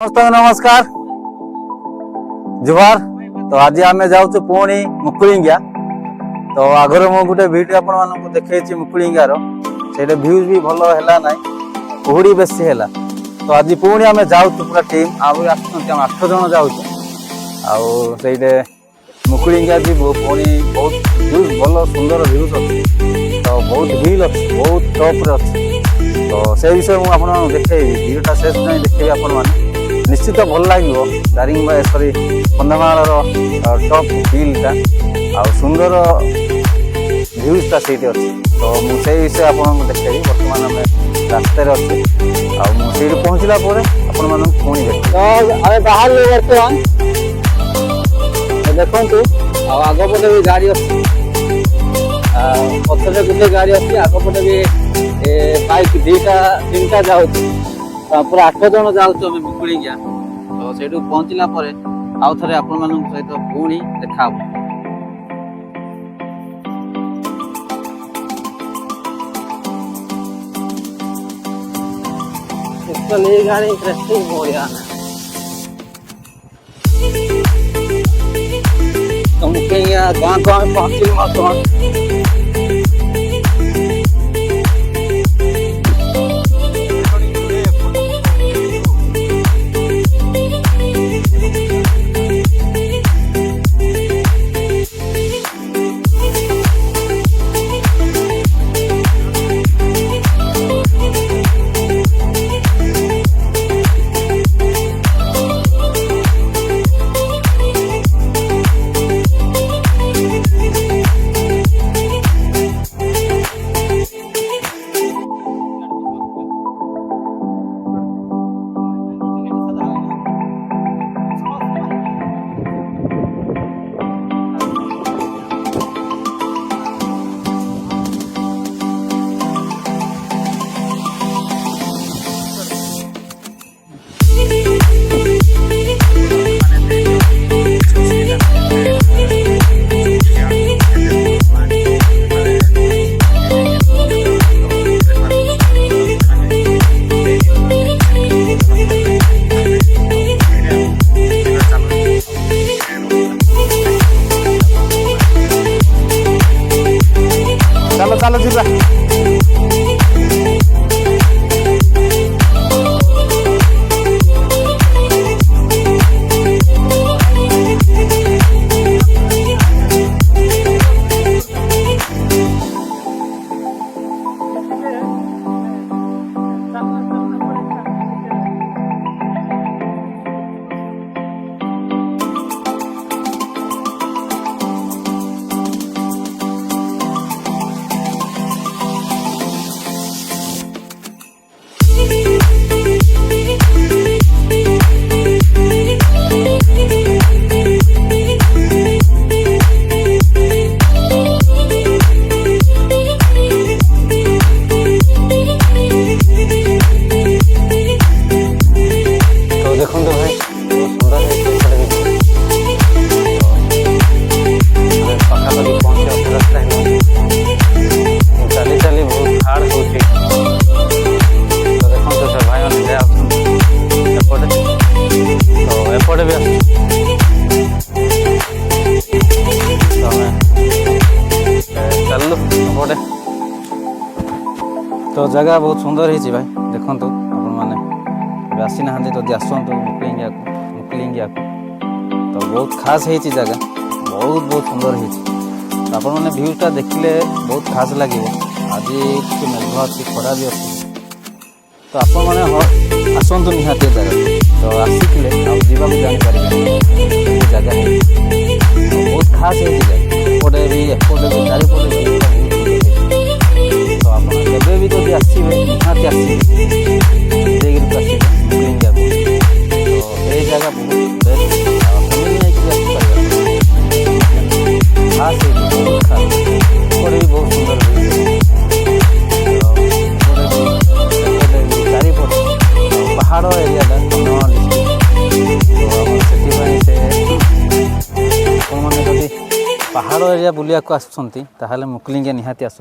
समस्त नमस्कार जुहार। तो आज आम जाऊँ पुणी मुकुलिंगिया। तो आगर मु गोटे भिडियो आपण देखी मुकुलिंगियार से भ्यूज भी भल है ना कुहुड़ी बेसी है। तो आज पुणी आम जाऊँ पूरा टीम आम 8 जन जाऊँ आईटे मुकुलिंगिया भी पुणी बहुत भ्यूज भल सुंदर भ्यूज अच्छी। तो बहुत हिल अच्छी बहुत टप अच्छी। तो से विषय मुझे देखी भिडियोटा शेष नहीं देखी आपण निश्चित भल लगे दारिंग सरी कंधमाल टप हिलटा आ सुंदर भ्यूजटा से अच्छी। तो मुझे विषय आपको देखी बर्तमान आम रास्तार अच्छे आठ पहुँचला आपण पुणी देख तो आम बाहर बर्तमान देखु आगपटे भी गाड़ी अच्छी पथर गोटे गाड़ी अच्छी आगपटे भी बाइक दीटा तीन टा जाऊँ पूरा 8 जन जाऊँ मुकुलिंगिया। तो से पहुँचला आउ थे आपण मान सहित पुणी देखा गाड़ी इंटरेस्टिंग हो गया। तो मुकुलिंगिया गाँव को आम पहुँचल बर्तमान चलो जी तो जगह बहुत सुंदर है भाई देखु आपण मैंने आसी ना जदि आसतु मुकुलिंगिया को तो बहुत खास है जगह बहुत बहुत सुंदर है। तो आपण मैंने भ्यूटा देखिले बहुत खास लगे। आज मेघ अच्छी खरा भी अच्छी। तो आपण मैंने आसतु निहाती जगह तो आसिले जावा जापारे जगह है तो बहुत खास है एपटे भी एपटे भी चारिपटे तो आप भी जब आसवे निहाती आसवे मुकुलिंगिया को तो ये जगह बहुत बेस्ट खास है बहुत खास भी बहुत सुंदर चारिपटे पहाड़ एरिया से पहाड़ एरिया बुलिया को आसुँच मुकुलिंगिया निहाती आस।